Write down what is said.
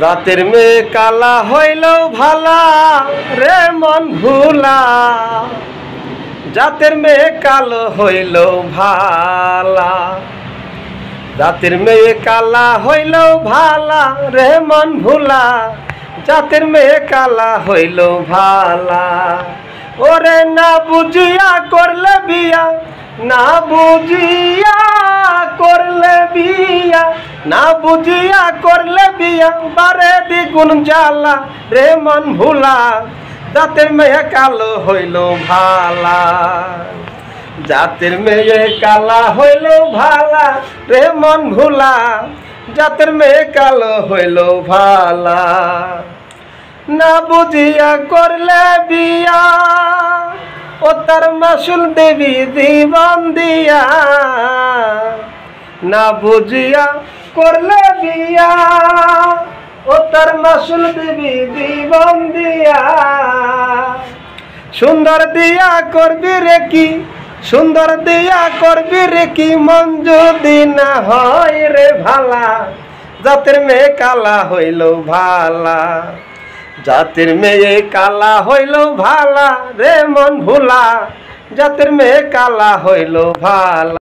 রাতের মেয়ে কালা হইলেও ভালা রে মন ভুলা, জাতের মেয়ে কালো হইলেও ভালা। জাতের মেয়ে কালা হইলেও ভালা রে মন ভুলা, জাতের মেয়ে কালা হইলেও ভালা। ওরে না বুঝিয়া করলে বিয়া, না বুঝিয়া করলে বিয়া, না বুঝিয়া করলে বিয়া বারে দ্বিগুণ জ্বালা রে মন ভুলা, জাতের মেয়ে কালো হইল ভালা। জাতের মেয়ে কালা হইল ভালা রে মন ভুলা, জাতের মেয়ে কালো হইল ভালা। না বুঝিয়া করলে বিয়া ও তার মাসুল দেবী জীবন দিয়া, না বুঝিয়া করলে বিয়া ও তার মাসুল দেবী জীবন দিয়া। সুন্দর দিয়া করবি রে কি, সুন্দর দিয়া করবি রে কি, মন যদি না হয় রে ভালা, জাতের মেয়ে কালা হইল ভালা। জাতের মেয়ে কালা হইল ভালা রে মন ভুলা, জাতের মেয়ে কালা হইল ভালা।